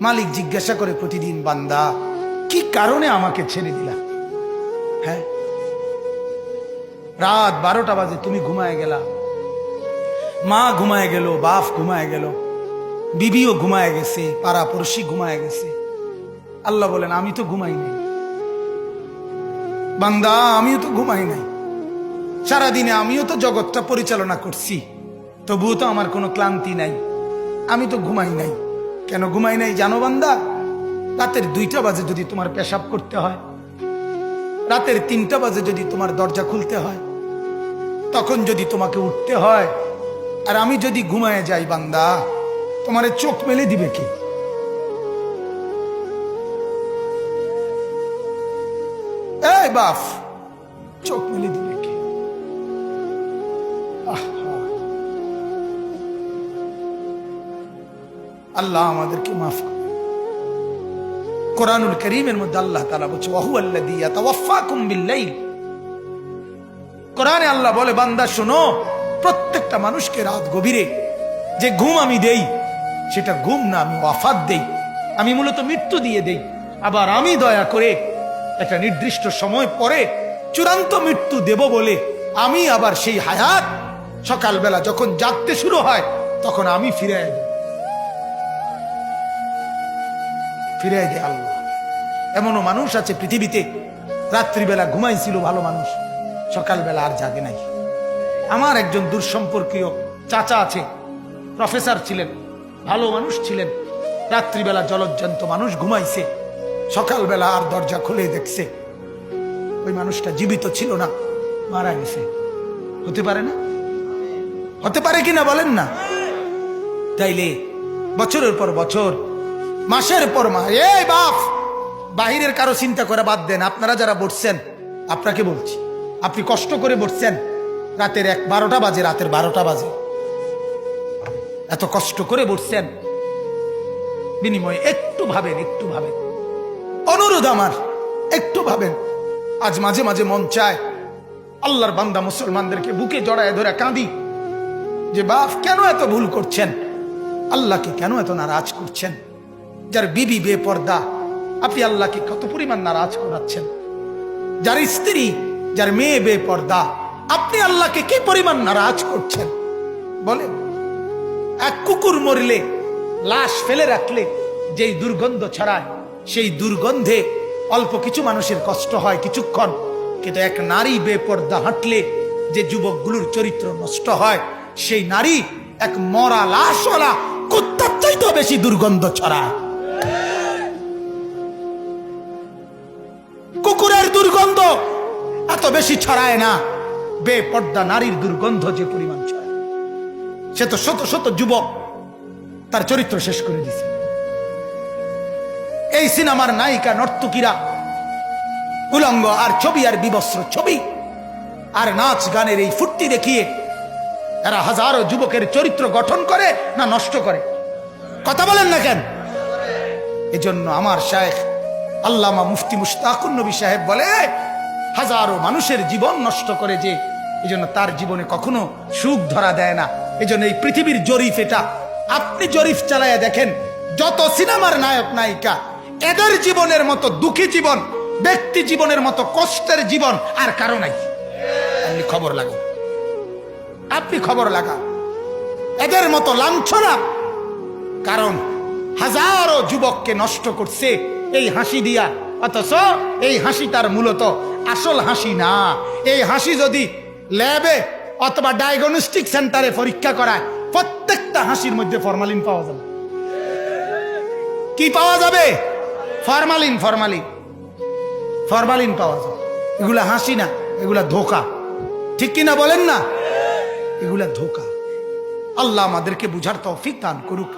মালিক জিজ্ঞাসা করে প্রতিদিন, বান্দা কি কারণে আমাকে ছেড়ে দিলা? হ্যাঁ, রাত 12টা বাজে তুমি ঘুমায় গেলা, মা ঘুমায় গেল, বাপ ঘুমায় গেল, বিবিও ঘুমায় গেছে, পাড়া পড়শি ঘুমায় গেছে। আল্লাহ বলেন, আমি তো ঘুমাই নাই বান্দা, আমিও তো ঘুমাই নাই। সারাদিনে আমিও তো জগৎটা পরিচালনা করছি, তবুও তো আমার কোনো ক্লান্তি নাই, আমি তো ঘুমাই নাই। কেন ঘুমাই নাই জানো বান্দা? রাতের 2টা বাজে যদি তোমার পেশাব করতে হয়, রাতের 3টা বাজে যদি তোমার দরজা খুলতে হয়, তখন যদি তোমাকে উঠতে হয়, আর আমি যদি ঘুমায় যাই বান্দা, তোমারে চোখ মেলে দিবে কে? এই বাপ, চোখ মেলে দিবে কে? আল্লাহ আমাদেরকে মাফ করে। কোরআনুল কারীমের মধ্যে আল্লাহ তাআলা বলছে, ওয়া হুয়াল্লাযী ইয়াতাওয়াফফাকুম বিল-লাইল। কোরআনে আল্লাহ বলে, বান্দা শোনো, প্রত্যেকটা মানুষকে রাত গভীরে যে ঘুম আমি দেই, সেটা ঘুম না, আমি ওয়াফাত দেই, আমি মূলত মৃত্যু দিয়ে দেই। আবার আমি দয়া করে একটা নির্দিষ্ট সময় পরে চূড়ান্ত মৃত্যু দেব বলে আমি আবার সেই হায়াত সকালবেলা যখন জাগতে শুরু হয় তখন আমি ফিরে দেয় আল্লাহ। এমনও মানুষ আছে পৃথিবীতে, রাত্রিবেলা ঘুমাইছিল ভালো মানুষ, সকালবেলা আর জাগে নাই। আমার একজন দূরসম্পর্কীয় চাচা আছে, প্রফেসর ছিলেন, ভালো মানুষ ছিলেন, রাত্রিবেলা জলজ্জান্ত মানুষ ঘুমাইছে, সকালবেলা আর দরজা খুলে দেখছে ওই মানুষটা জীবিত ছিল না, মারা গেছে। হতে পারে না? হতে পারে কিনা বলেন না? তাইলে বছরের পর বছর, মাসের পর মাস, এই বাপ, বাহিরের কারো চিন্তা করে বাদ দেন। আপনারা যারা বসছেন, আপনাকে বলছি, আপনি কষ্ট করে বসছেন, রাতের 12টা বাজে, রাতের 12টা বাজে, এত কষ্ট করে বসছেন, বিনিময়ে একটু ভাবেন, একটু ভাবেন, অনুরোধ আমার, একটু ভাবেন। আজ মাঝে মাঝে মন চায় আল্লাহর বান্দা মুসলমানদেরকে বুকে জড়ায় ধরে কাঁদি যে বাপ, কেন এত ভুল করছেন? আল্লাহকে কেন এত নারাজ করছেন? যার বিবি বেপর্দা, আপনি আল্লাহকে কত পরিমাণ নারাজ করাচ্ছেন। যার স্ত্রী, যার মেয়ে বেপর্দা, আপনি আল্লাহকে কি পরিমাণ নারাজ করছেন বলেন? এক কুকুর মরলে, লাশ ফেলে রাখলে যেই দুর্গন্ধ ছড়ায়, সেই দুর্গন্ধে অল্প কিছু মানুষের কষ্ট হয় কিছুক্ষণ, কিন্তু এক নারী বেপর্দা হাঁটলে যে যুবকগুলোর চরিত্র নষ্ট হয়, সেই নারী এক মরা লাশওয়ালা কুত্তার চাইতেও বেশি দুর্গন্ধ ছড়ায়। কুকুরের দুর্গন্ধ এত বেশি ছড়ায় না, বেপর্দা নারীর দুর্গন্ধ যে পরিমাণ ছড়ায়। সে তো শত শত যুবক তার চরিত্র শেষ করে দিছে। এই সিনেমার নায়িকা নর্তকীরা উলঙ্গ আর ছবি, আর বিবস্ত্র ছবি আর নাচ গানের এই ফুর্তি দেখিয়ে এরা হাজারো যুবকের চরিত্র গঠন করে না নষ্ট করে? কথা বলেন না কেন? এজন্য আমার শায়েখ আল্লামা মুফতি মুশতাকুন নবী সাহেব বলে, হাজারো মানুষের জীবন নষ্ট করে যে, এজন্য তার জীবনে কখনো সুখ ধরা দেয় না। এজন্য এই পৃথিবীর জরিফ এটা, আপনি জরিফ চালায়া দেখেন, যত সিনেমার নায়ক নায়িকা, এদের জীবনের মতো দুঃখী জীবন, ব্যক্তি জীবনের মতো কষ্টের জীবন আর কারো নাই। আপনি খবর লাগান, আপনি খবর লাগান, এদের মতো লাঞ্ছনা। কারণ হাজারো যুবককে নষ্ট করছে এই হাসি দিয়া, অথচ এই হাসি তার মূলত আসল হাসি না। এই হাসি যদি ল্যাবে অথবা ডায়াগনস্টিক সেন্টারে পরীক্ষা করায়, প্রত্যেকটা হাসির মধ্যে ফরমালিন পাওয়া যাবে। কি পাওয়া যাবে? ফরমালিন, ফরমালিন, ফরমালিন পাওয়া যাবে। এগুলা হাসি না, এগুলা ধোকা। ঠিক কিনা বলেন না? এগুলা ধোকা। আল্লাহ আমাদেরকে বুঝার তৌফিক দান করুক।